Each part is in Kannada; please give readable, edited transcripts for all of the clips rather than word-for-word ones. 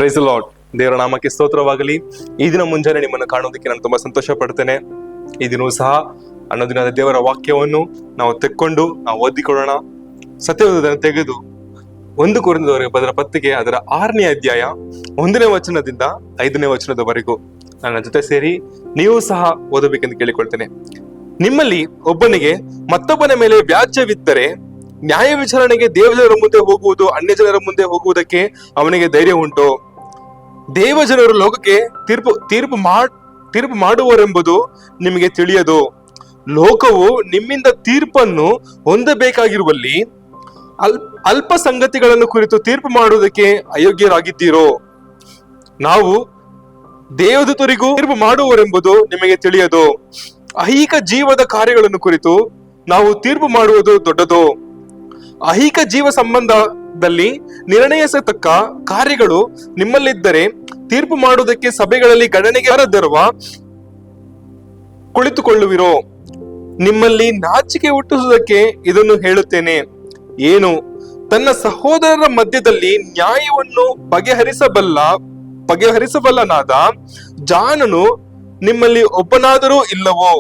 Price the lord. ದೇವರ ನಾಮಕ್ಕೆ ಸ್ತೋತ್ರವಾಗಲಿ. ಈ ದಿನ ಮುಂಜಾನೆ ನಿಮ್ಮನ್ನು ಕಾಣೋದಕ್ಕೆ ನಾನು ತುಂಬಾ ಸಂತೋಷ ಪಡ್ತೇನೆ. ಈ ದಿನವೂ ಸಹ ಅನ್ನೋದಿನದ ದೇವರ ವಾಕ್ಯವನ್ನು ನಾವು ತೆಕ್ಕೊಂಡು ನಾವು ಓದಿಕೊಳ್ಳೋಣ. ಸತ್ಯವೇದವನ್ನು ತೆಗೆದು 1 ಕೊರಿಂಥದವರಿಗೆ ಬರೆದ ಪತ್ರಿಕೆ ಅದರ 6ನೇ ಅಧ್ಯಾಯ 1ನೇ ವಚನದಿಂದ 5ನೇ ವಚನದವರೆಗೂ ನನ್ನ ಜೊತೆ ಸೇರಿ ನೀವು ಸಹ ಓದಬೇಕೆಂದು ಕೇಳಿಕೊಳ್ತೇನೆ. ನಿಮ್ಮಲ್ಲಿ ಒಬ್ಬನಿಗೆ ಮತ್ತೊಬ್ಬನ ಮೇಲೆ ವ್ಯಾಜ್ಯವಿದ್ದರೆ ನ್ಯಾಯ ವಿಚಾರಣೆಗೆ ದೇವಜನರ ಮುಂದೆ ಹೋಗುವುದು ಅನ್ಯ ಜನರ ಮುಂದೆ ಹೋಗುವುದಕ್ಕೆ ಅವನಿಗೆ ಧೈರ್ಯ ಉಂಟು. ದೇವಜನರು ಲೋಕಕ್ಕೆ ತೀರ್ಪು ಮಾಡುವರೆಂಬುದು ನಿಮಗೆ ತಿಳಿಯದು. ಲೋಕವು ನಿಮ್ಮಿಂದ ತೀರ್ಪನ್ನು ಹೊಂದಬೇಕಾಗಿರುವಲ್ಲಿ ಅಲ್ಪ ಸಂಗತಿಗಳನ್ನು ಕುರಿತು ತೀರ್ಪು ಮಾಡುವುದಕ್ಕೆ ಅಯೋಗ್ಯರಾಗಿದ್ದೀರೋ. ನಾವು ದೇವದೂತರಿಗೂ ತೀರ್ಪು ಮಾಡುವರೆಂಬುದು ನಿಮಗೆ ತಿಳಿಯದು. ಐಹಿಕ ಜೀವದ ಕಾರ್ಯಗಳನ್ನು ಕುರಿತು ನಾವು ತೀರ್ಪು ಮಾಡುವುದು ದೊಡ್ಡದು. ಐಹಿಕ ಜೀವ ಸಂಬಂಧದಲ್ಲಿ ನಿರ್ಣಯಿಸತಕ್ಕ ಕಾರ್ಯಗಳು ನಿಮ್ಮಲ್ಲಿದ್ದರೆ ತೀರ್ಪು ಮಾಡುವುದಕ್ಕೆ ಸಭೆಗಳಲ್ಲಿ ಗಣನೆಗೆ ಬರದಿರುವ ಕುಳಿತುಕೊಳ್ಳುವಿರೋ. ನಿಮ್ಮಲ್ಲಿ ನಾಚಿಕೆ ಹುಟ್ಟಿಸುವುದಕ್ಕೆ ಇದನ್ನು ಹೇಳುತ್ತೇನೆ. ಏನು, ತನ್ನ ಸಹೋದರರ ಮಧ್ಯದಲ್ಲಿ ನ್ಯಾಯವನ್ನು ಬಗೆಹರಿಸಬಲ್ಲನಾದ ಜಾಣನು ನಿಮ್ಮಲ್ಲಿ ಒಬ್ಬನಾದರೂ ಇಲ್ಲವೋ.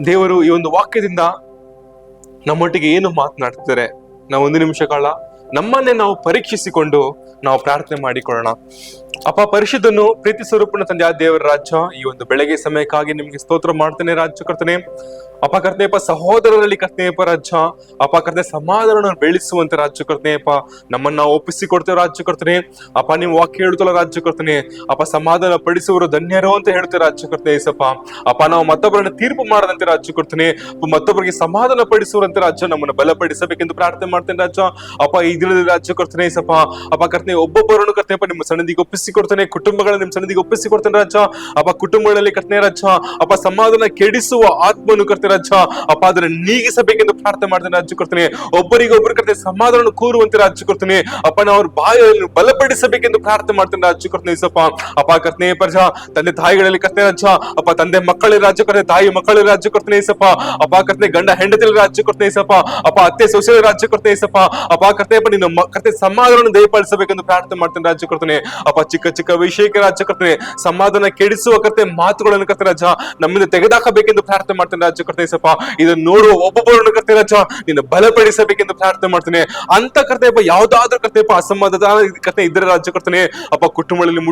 ದೇವರು ಈ ಒಂದು ವಾಕ್ಯದಿಂದ ನಮ್ಮೊಟ್ಟಿಗೆ ಏನು ಮಾತನಾಡ್ತಿದ್ದಾರೆ, ನಾವು 1 ನಿಮಿಷ ಕಾಲ ನಮ್ಮನ್ನೇ ನಾವು ಪರೀಕ್ಷಿಸಿಕೊಂಡು ನಾವು ಪ್ರಾರ್ಥನೆ ಮಾಡಿಕೊಳ್ಳೋಣ. ಅಪ್ಪ ಪರಿಶುದ್ಧನು ಪ್ರೀತಿ ಸ್ವರೂಪನ ತಂದೆ ದೇವರ ರಾಜ್ಯ, ಈ ಒಂದು ಬೆಳಗ್ಗೆ ಸಮಯಕ್ಕಾಗಿ ನಿಮ್ಗೆ ಸ್ತೋತ್ರ ಮಾಡ್ತೇನೆ ರಾಜ್ಯ ಕರ್ತನೆ. ಅಪ್ಪ ಕರ್ತನೆಯಪ್ಪ, ಸಹೋದರರಲ್ಲಿ ಕರ್ತನೆಯಪ್ಪ ರಾಜ್ಯ, ಅಪ್ಪ ಕರ್ತನೆ ಸಮಾಧಾನ ಬೆಳೆಸುವಂತ ರಾಜ್ಯ ಕರ್ತನೆಯಪ್ಪ, ನಮ್ಮನ್ನ ನಾವು ಒಪ್ಪಿಸಿಕೊಡ್ತೇವೆ ರಾಜ್ಯ ಕರ್ತನೆ. ಅಪ್ಪ ನೀವು ವಾಕ್ಯ ಹೇಳುತ್ತಲ್ಲ ರಾಜ್ಯ ಕರ್ತನೆ, ಅಪ್ಪ ಸಮಾಧಾನ ಪಡಿಸುವರು ಧನ್ಯರು ಅಂತ ಹೇಳ್ತೇವೆ ರಾಜ್ಯ ಕರ್ತನೆ. ಏಸಪ್ಪ ಅಪ್ಪ, ನಾವು ಮತ್ತೊಬ್ಬರನ್ನ ತೀರ್ಪು ಮಾಡದಂತೆ ರಾಜ್ಯ ಕರ್ತನೆ, ಮತ್ತೊಬ್ಬರಿಗೆ ಸಮಾಧಾನ ಪಡಿಸುವಂತೆ ರಾಜ್ಯ ನಮ್ಮನ್ನು ಬಲಪಡಿಸಬೇಕೆಂದು ಪ್ರಾರ್ಥನೆ ಮಾಡ್ತೇನೆ ರಾಜ್ಯ. ಅಪ್ಪ ಈ ದಿನದ ರಾಜ್ಯ ಕರ್ತನೆ ಏಸಪ್ಪ, ಅಪ್ಪ ಕರ್ತನೆ ಒಬ್ಬೊಬ್ಬರನ್ನು ಕರ್ತನೆಯಪ್ಪ ನಿಮ್ಮ ಸನ್ನಿಧಿಗೆ ಒಪ್ಪಿಸಿಕೊಡ್ತೇನೆ, ಕುಟುಂಬಗಳನ್ನ ನಿಮ್ಮ ಸನ್ನಿಧಿಗೆ ಒಪ್ಪಿಸಿಕೊಡ್ತೇನೆ ರಾಜ್ಯ. ಅಪ್ಪ ಕುಟುಂಬಗಳಲ್ಲಿ ಕರ್ತನೆ ರಾಜ್ಯ, ಅಪ್ಪ ಸಮಾಧಾನ ಕೆಡಿಸುವ ಆತ್ಮನು ಕರ್ತನೆ ರಾಜ್ಯ, ಅಪ್ಪ ಅದನ್ನ ನೀಗಿಸಬೇಕೆಂದು ಪ್ರಾರ್ಥನೆ ಮಾಡ್ತೇನೆ ರಾಜ್ಯ ಕೊಡ್ತೇನೆ. ಒಬ್ಬರಿಗೊಬ್ಬರು ಕರ್ತನೆ ಸಮಾಧಾನ ಕೂರುವಂತೆ ರಾಜ್ಯ ಕೊಡ್ತೇನೆ. ಅಪ್ಪ ನಾವು ಅವ್ರ ಬಾಯನ್ನು ಬಲಪಡಿಸಬೇಕೆಂದು ಪ್ರಾರ್ಥನೆ ಮಾಡ್ತೇನೆ ರಾಜ್ಯ ಕೊಡ್ತೇನೆ ಏಸಪ್ಪ. ಅಪ್ಪ ಕರ್ತನೆ ಪ್ರಜ ತಂದೆ ತಾಯಿಗಳಲ್ಲಿ ಕರ್ತನೆ ರಾಜ್ಯ, ಅಪ್ಪ ತಂದೆ ಮಕ್ಕಳ ರಾಜ್ಯ ಕೊಡ್ತೇನೆ, ತಾಯಿ ಮಕ್ಕಳ ರಾಜ್ಯ ಕೊಡ್ತೇನೆ ಏಸಪ್ಪ. ಅಪ್ಪ ಕರ್ತನೆ ಗಂಡ ಹೆಂಡತಿ ರಾಜ್ಯ ಕೊಡ್ತೇನೆ ಏಸಪ್ಪ. ಅಪ್ಪ ಅತ್ತೆ ಸೊಸೆ ರಾಜ್ಯ ಕೊಡ್ತೇನೆ ಏಸಪ್ಪ. ಅಪ್ಪ ಕರ್ತನೆಯಪ್ಪ ನಿನ್ನ ಕರ್ತನೆ ಸಮಾಧಾನ ದಯಪಾಲಿಸಬೇಕೆಂದು ಪ್ರಾರ್ಥನೆ ಮಾಡ್ತೇನೆ ರಾಜ್ಯ ಕೊಡ್ತೇನೆ. ಅಪ್ಪ ಚಿಕ್ಕ ಚಿಕ್ಕ ವಿಷಯಕ್ಕೆ ರಾಜ್ಯ ಕೊಡ್ತೇನೆ, ಸಮಾಧಾನ ಕೆಡಿಸುವ ಕರ್ತನೆ ಮಾತುಗಳನ್ನು ಕರ್ತನೆ ರಾಜ್ಯ ನಮ್ಮಿಂದ ತೆಗೆದಾಕಬೇಕೆಂದು ಪ್ರಾರ್ಥನೆ ಮಾಡ್ತೇನೆ ರಾಜ್ಯ ಕೊಡ್ತೇನೆ ಏಸಪ್ಪ. ಇದನ್ನು ನೋಡುವ ಒಬ್ಬೊಬ್ಬರನ್ನು ಕರ್ತನೆ ರಾಜ್ಯ ನಿನ್ನ ಬಲಪಡಿಸಬೇಕೆಂದು ಪ್ರಾರ್ಥನೆ ಮಾಡ್ತೇನೆ. ಅಂತ ಕರ್ತನೆಯಪ್ಪ ಯಾವ್ದಾದ್ರೂ ಕರ್ತನೆಯಪ್ಪ ಅಸಮಾಧಾನ ಕರ್ತನೆ ಇದ್ರೆ ರಾಜ್ಯ ಕೊಡ್ತೇನೆ ಅಪ್ಪ, ಕುಟುಂಬಗಳಲ್ಲಿ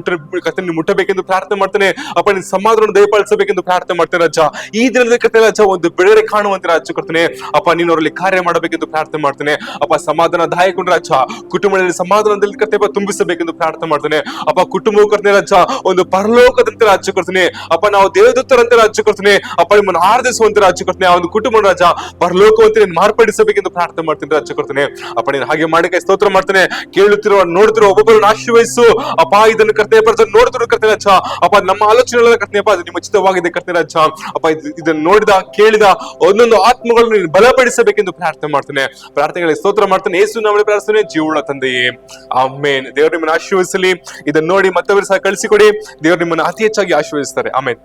ಕರ್ತನೆ ಮುಟ್ಟಬೇಕೆಂದು ಪ್ರಾರ್ಥನೆ ಮಾಡ್ತೇನೆ. ಅಪ್ಪ ನಿನ್ನ ಸಮಾಧಾನ ದಯಪಾಲಿಸಬೇಕೆಂದು ಪ್ರಾರ್ಥನೆ ಮಾಡ್ತೇನೆ ರಾಜ್ಯ. ಈ ದಿನದ ಕರ್ತನೆ ರಾಜ್ಯ ಒಂದು ಬಿಡುಗಡೆ ಕಾಣುವಂತೆ ರಾಜ್ಯ ಕೊಡ್ತೇನೆ. ಅಪ್ಪ ನೀನು ಅವರಲ್ಲಿ ಕಾರ್ಯ ಮಾಡಬೇಕೆಂದು ಪ್ರಾರ್ಥನೆ ಮಾಡ್ತೇನೆ. ಅಪ್ಪ ಸಮಾಧಾನ ದಾಯಕೊಂಡ ರಾಜ್ಯ ಕುಟುಂಬಗಳಲ್ಲಿ ಸಮಾಧಾನದಲ್ಲಿ ಕರ್ತನೆಯಪ್ಪ ತುಂಬಿಸಬೇಕೆಂದು ಪ್ರಾರ್ಥನೆ ಮಾಡ್ತೇನೆ. ಅಪ್ಪ ಕುಟುಂಬವು ಕರ್ತನೆ ರಾಜ್ಯ ಒಂದು ಪರಲೋಕದಂತೆ ರಾಜ್ಯ ಕೊಡ್ತೇನೆ. ಅಪ್ಪ ನಾವು ದೇವದೂತರಂತೆ ರಾಜ್ಯ ಕೊಡ್ತೇನೆ. ಅಪ್ಪ ನಿಮ್ಮನ್ನು ಆರಾಧಿಸುವಂತೆ ರಾಜ್ಯ ಕೊಡ್ತೇನೆ. ಆ ಒಂದು ಕುಟುಂಬ ರಾಜ್ಯ ಪರಲೋಕವಂತೆ ಮಾರ್ಪಡಿಸಬೇಕೆಂದು ಪ್ರಾರ್ಥನೆ ಮಾಡ್ತೇನೆ ರಾಜ್ಯ ಕೊಡ್ತೇನೆ. ಅಪ್ಪ ನೀನು ಹಾಗೆ ಮಾಡಿ ಸ್ತೋತ್ರ ಮಾಡ್ತೇನೆ. ಕೇಳುತ್ತಿರುವ ನೋಡ್ತಿರುವ ಒಬ್ಬೊಬ್ಬರನ್ನು ಆಶೀರ್ವದಿಸು ಅಪ್ಪ. ಇದನ್ನು ಕರ್ತನೆ ಪರ ನೋಡ್ತಿರೋ ಕರ್ತನೆ ರಾಜ್ಯ, ಅಪ್ಪ ನಮ್ಮ ಆಲೋಚನೆಗಳ ಕರ್ತನೆಯಪ್ಪ ಅದು ನಿಮ್ಮ ಚಿತ್ತವಾಗಿದೆ ಕರ್ತನೆ ರಾಜ್ಯ. ಅಪ್ಪ ಇದನ್ನು ನೋಡಿದ ಕೇಳಿದ ಒಂದೊಂದು ಆತ್ಮಗಳನ್ನು ನೀನು ಬಲಪಡಿಸಬೇಕೆಂದು ಪ್ರಾರ್ಥನೆ ಮಾಡ್ತೇನೆ. ಪ್ರಾರ್ಥನೆಗಳಿಗೆ ಸ್ತೋತ್ರ ಮಾಡ್ತೇನೆ. ಯೇಸು ನಾಮದಲ್ಲಿ ಪ್ರಾರ್ಥನೆ, ಜೀವನ ತಂದೆಯೇ, ಆಮೇನ್. ದೇವರು ನಿಮ್ಮನ್ನು ಆಶೀರ್ವದಿಸಲಿ. ಇದನ್ನು ನೋಡಿ ಮತ್ತೊಬ್ಬರು ಸಹ ಕಳಿಸಿಕೊಡಿ. ದೇವರು ನಿಮ್ಮನ್ನು ಅತಿ ಹೆಚ್ಚಾಗಿ ಆಶೀರ್ವದಿಸ್ತಾರೆ. ಆಮೇನ್.